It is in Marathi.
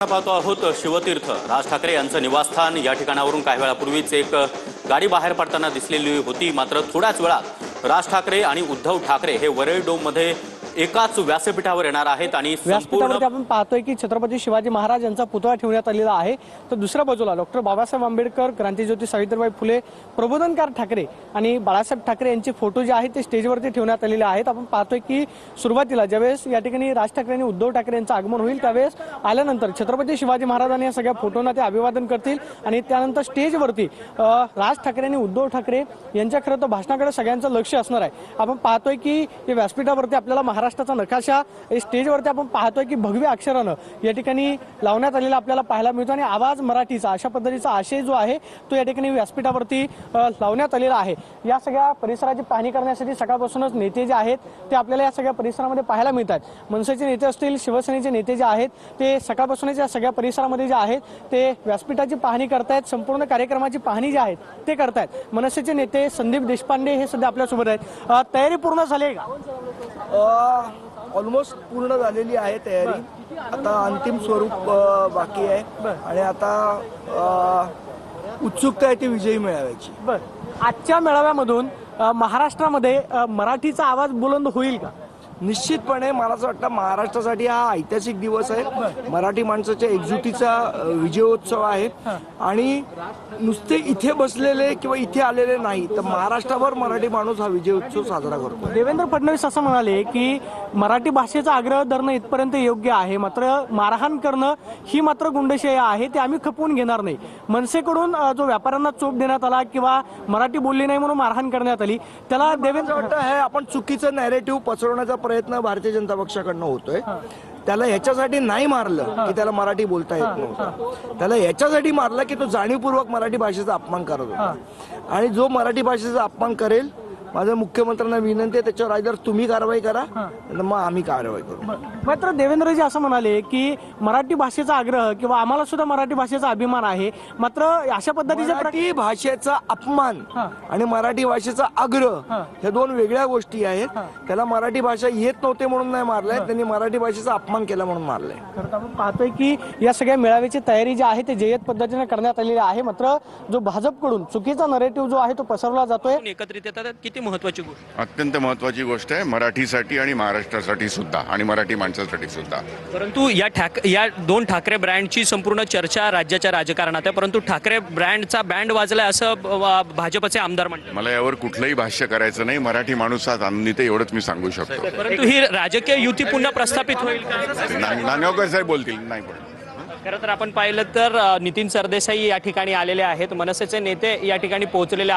पाहतो आहोत शिवतीर्थ राज ठाकरे यांचं निवासस्थान। या ठिकाणावरून काही वेळापूर्वीच एक गाडी बाहेर पडताना दिसलेली होती। मात्र थोड्याच वेळात राज ठाकरे आणि उद्धव ठाकरे हे वरळी डोममध्ये एकाच व्यासपीठावर येणार आहेत आणि व्यासपीठावरती आपण पाहतोय की छत्रपती शिवाजी महाराज यांचा पुतळा ठेवण्यात आलेला आहे। तर दुसऱ्या बाजूला डॉक्टर बाबासाहेब आंबेडकर, क्रांतिज्योती सावित्रीबाई फुले, प्रबोधनकार ठाकरे आणि बाळासाहेब ठाकरे यांचे फोटो जे आहेत ते स्टेजवरती ठेवण्यात आलेले आहेत। आपण पाहतोय की सुरुवातीला ज्यावेळेस या ठिकाणी राज ठाकरे आणि उद्धव ठाकरे यांचं आगमन होईल त्यावेळेस आल्यानंतर छत्रपती शिवाजी महाराजांनी या सगळ्या फोटोंना ते अभिवादन करतील आणि त्यानंतर स्टेजवरती राज ठाकरे आणि उद्धव ठाकरे यांच्या खरं तर भाषणाकडे सगळ्यांचं लक्ष असणार आहे। आपण पाहतोय की या व्यासपीठावरती आपल्याला महाराष्ट्राचा नकाशा स्टेजवरती आपण पाहतोय की भगव्य अक्षरानं या ठिकाणी लावण्यात आलेला आपल्याला पाहायला मिळतो आणि आवाज मराठीचा अशा पद्धतीचा आशय जो आहे तो या ठिकाणी व्यासपीठावरती लावण्यात आलेला आहे। या सगळ्या परिसराची पाहणी करण्यासाठी सकाळपासूनच नेते जे आहेत ते आपल्याला या सगळ्या परिसरामध्ये पाहायला मिळतात। मनसेचे नेते असतील, शिवसेनेचे नेते जे आहेत ते सकाळपासूनच या सगळ्या परिसरामध्ये जे आहेत ते व्यासपीठाची पाहणी करतायत, संपूर्ण कार्यक्रमाची पाहणी जी आहे ते करतायत। मनसेचे नेते संदीप देशपांडे हे सध्या आपल्यासोबत आहेत। तयारी पूर्ण झाली आहे का? ऑलमोस्ट पूर्ण झालेली आहे तयारी। आता अंतिम स्वरूप बाकी आहे आणि आता उत्सुकता आहे ती विजयी मेळाव्याची। आजच्या मेळाव्यामधून महाराष्ट्रामध्ये मराठीचा आवाज बुलंद होईल का? निश्चितपणे मला असं वाटतं महाराष्ट्रासाठी हा ऐतिहासिक दिवस आहे। मराठी माणसाच्या एकजुटीचा विजयोत्सव आहे आणि नुसते इथे बसलेले किंवा इथे आलेले नाही तर महाराष्ट्राभर मराठी माणूस हा विजयोत्सव साजरा करतो। देवेंद्र फडणवीस असं म्हणाले की मराठी भाषेचा आग्रह धरणं इथपर्यंत योग्य आहे, मात्र मारहाण करणं ही मात्र गुंडशाही आहे, ते आम्ही खपवून घेणार नाही। मनसेकडून जो व्यापाऱ्यांना चोप देण्यात आला किंवा मराठी बोलली नाही म्हणून मारहाण करण्यात आली त्याला देवेंद्र वाटतं हे आपण चुकीचं नॅरेटिव्ह पसरवण्याचा प्रयत्न भारतीय जनता पक्षाकडनं होतोय। त्याला ह्याच्यासाठी नाही मारलं की त्याला मराठी बोलता येत नव्हतं, त्याला ह्याच्यासाठी मारलं की तो जाणीवपूर्वक मराठी भाषेचा अपमान करत होता आणि जो मराठी भाषेचा अपमान करेल माझ्या मुख्यमंत्र्यांना विनंती आहे त्याच्यावर आयदर तुम्ही कारवाई करा मग आम्ही कारवाई करू। मात्र देवेंद्रजी असं म्हणाले की मराठी भाषेचा आग्रह किंवा आम्हाला सुद्धा मराठी भाषेचा अभिमान आहे, मात्र अशा पद्धतीचे मराठी भाषेचा अपमान आणि मराठी भाषेचा आग्रह ह्या दोन वेगळ्या गोष्टी आहेत। त्याला मराठी भाषा येत नव्हते म्हणून नाही मारलाय, त्यांनी मराठी भाषेचा अपमान केला म्हणून मारलाय। खरं तर आपण पाहतोय की या सगळ्या मेळाव्याची तयारी जी आहे ते जय्यत पद्धतीने करण्यात आलेली आहे, मात्र जो भाजपकडून चुकीचा नरेटिव्ह जो आहे तो पसरवला जातोय। एकत्रित येतात किती महत्त्वाची गोष्ट, अत्यंत महत्त्वाची गोष्ट आहे मराठीसाठी आणि महाराष्ट्रासाठी सुद्धा आणि मराठी माणसासाठी सुद्धा। परंतु या दोन ठाकरे ब्रँडची संपूर्ण चर्चा राज्याच्या राजकारणात आहे, परंतु ठाकरे ब्रँडचा बँड वाजलाय असं भाजपचे आमदार म्हणतात। मला यावर कुठलंही भाष्य करायचं नाही, मराठी माणूस आज आनंदित आहे एवढंच मी सांगू शकतो। परंतु ही राजकीय युती पुन्हा प्रस्थापित होईल का? नांदगावकर साहेब बोलतील, नाही बोलतील। खरं तर आपण पाहिलं तर नितीन सरदेसाई या ठिकाणी आलेले आहेत, मनसेचे नेते या ठिकाणी पोहोचलेले